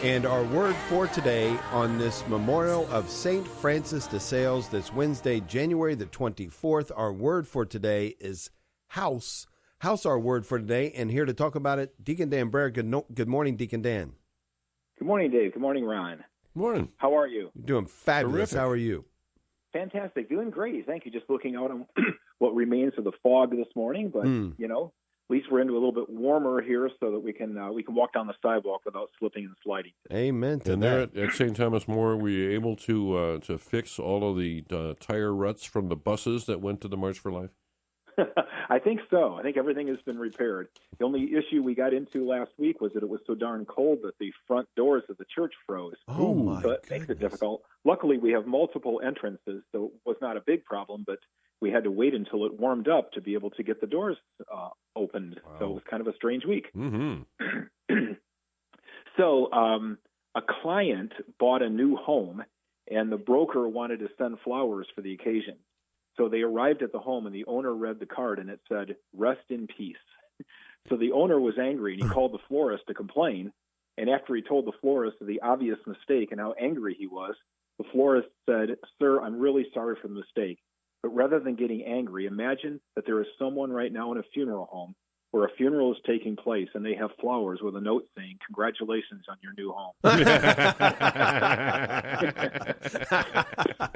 And our word for today on this memorial of St. Francis de Sales, this Wednesday, January the 24th, our word for today is house. House, our word for today. And here to talk about it, Deacon Dan Brahier. Good morning, Deacon Dan. Good morning, Dave. Good morning, Ron. Morning. How are you? Doing fabulous. Terrific. How are you? Fantastic. Doing great. Thank you. Just looking out on what remains of the fog this morning, but, at least we're into a little bit warmer here so that we can walk down the sidewalk without slipping and sliding. Amen to and that. there at St. Thomas More, were you able to fix all of the tire ruts from the buses that went to the March for Life? I think so. I think everything has been repaired. The only issue we got into last week was that it was so darn cold that the front doors of the church froze. Oh, my So it makes it difficult. Luckily, we have multiple entrances, so it was not a big problem, but we had to wait until it warmed up to be able to get the doors opened. Wow. So it was kind of a strange week. Mm-hmm. So a client bought a new home, and the broker wanted to send flowers for the occasion. So they arrived at the home, and the owner read the card, and it said, "Rest in peace." So the owner was angry, and he called the florist to complain. And after he told the florist of the obvious mistake and how angry he was, the florist said, "Sir, I'm really sorry for the mistake. But rather than getting angry, imagine that there is someone right now in a funeral home where a funeral is taking place, and they have flowers with a note saying, 'Congratulations on your new home.'"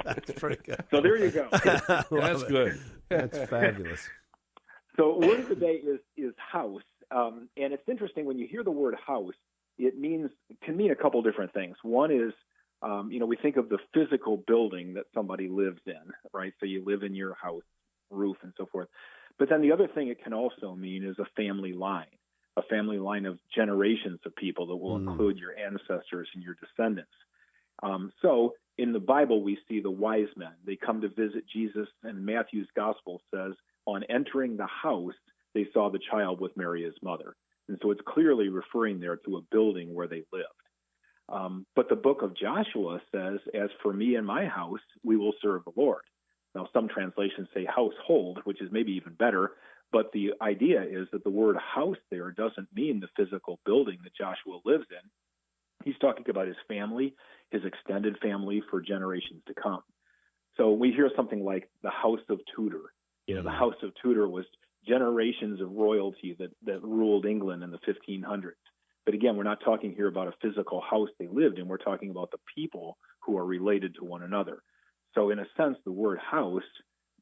That's pretty good. So there you go. That's good. That's fabulous. So word of the day is house. And it's interesting when you hear the word house, can mean a couple different things. One is, we think of the physical building that somebody lives in, right? So you live in your house, roof, and so forth. But then the other thing it can also mean is a family line of generations of people that will include your ancestors and your descendants. So in the Bible, we see the wise men. They come to visit Jesus, and Matthew's gospel says, on entering the house, they saw the child with Mary, his mother. And so it's clearly referring there to a building where they lived. But the book of Joshua says, "As for me and my house, we will serve the Lord." Now, some translations say household, which is maybe even better, but the idea is that the word house there doesn't mean the physical building that Joshua lives in. He's talking about his family, his extended family for generations to come. So we hear something like the House of Tudor. The House of Tudor was generations of royalty that ruled England in the 1500s. But again, we're not talking here about a physical house they lived in. We're talking about the people who are related to one another. So in a sense, the word house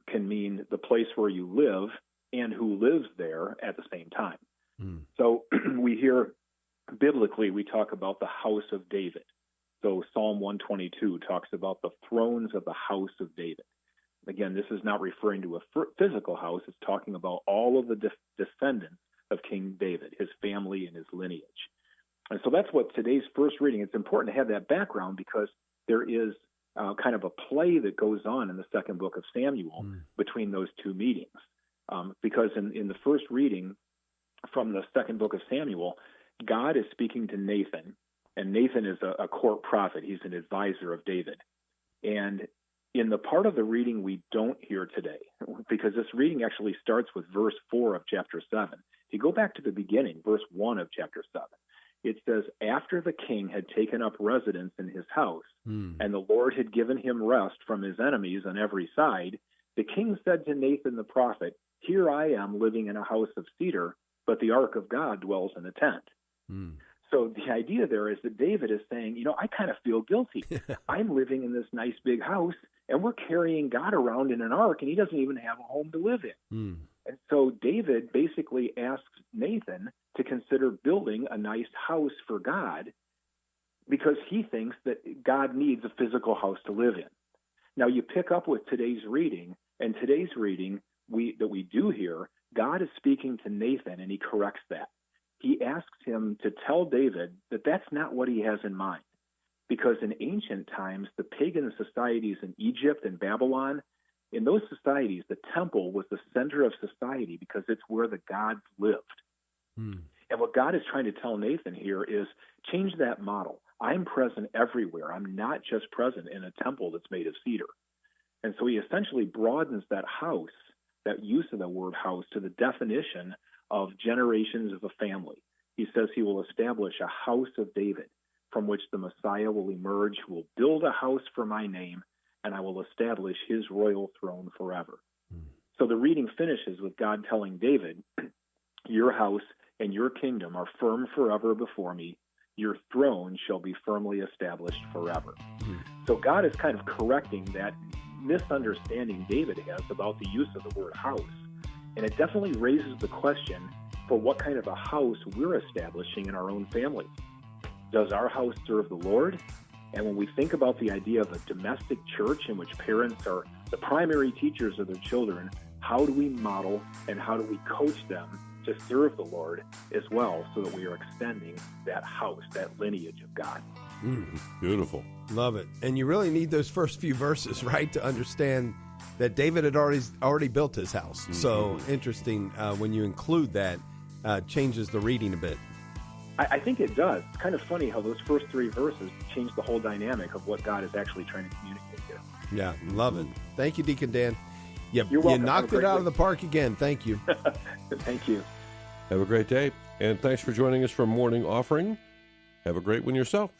can mean the place where you live and who lives there at the same time. So we hear, biblically, we talk about the house of David. So Psalm 122 talks about the thrones of the house of David. Again, this is not referring to a physical house. It's talking about all of the descendants of King David, his family and his lineage. And so that's what today's first reading. It's important to have that background because there is kind of a play that goes on in the second book of Samuel between those two meetings. Because in the first reading from the second book of Samuel, God is speaking to Nathan, and Nathan is a court prophet. He's an advisor of David. And in the part of the reading we don't hear today, because this reading actually starts with verse 4 of chapter 7. If you go back to the beginning, verse 1 of chapter 7, it says, "After the king had taken up residence in his house, and the Lord had given him rest from his enemies on every side, the king said to Nathan the prophet, 'Here I am living in a house of cedar, but the ark of God dwells in a tent.'" So the idea there is that David is saying, I kind of feel guilty. I'm living in this nice big house, and we're carrying God around in an ark, and he doesn't even have a home to live in. And so David basically asks Nathan to consider building a nice house for God because he thinks that God needs a physical house to live in. Now, you pick up with today's reading, and today's reading that we do hear, God is speaking to Nathan, and he corrects that. He asks him to tell David that that's not what he has in mind. Because in ancient times, the pagan societies in Egypt and Babylon, in those societies, the temple was the center of society because it's where the gods lived. And what God is trying to tell Nathan here is change that model. I'm present everywhere. I'm not just present in a temple that's made of cedar. And so he essentially broadens that house, that use of the word house, to the definition of generations of a family. He says he will establish a house of David. from which the Messiah will emerge, who will build a house for my name, and I will establish his royal throne forever. So the reading finishes with God telling David, your house and your kingdom are firm forever before me. Your throne shall be firmly established forever. So God is kind of correcting that misunderstanding David has about the use of the word house. And it definitely raises the question for what kind of a house we're establishing in our own families. Does our house serve the Lord? And when we think about the idea of a domestic church in which parents are the primary teachers of their children, how do we model and how do we coach them to serve the Lord as well, so that we are extending that house, that lineage of God? Beautiful. Love it. And you really need those first few verses, right, to understand that David had already built his house. So interesting when you include that, changes the reading a bit. I think it does. It's kind of funny how those first three verses change the whole dynamic of what God is actually trying to communicate here. Yeah, love it. Thank you, Deacon Dan. You're welcome. You knocked it out of the park again. Thank you. Thank you. Have a great day, and thanks for joining us for Morning Offering. Have a great one yourself.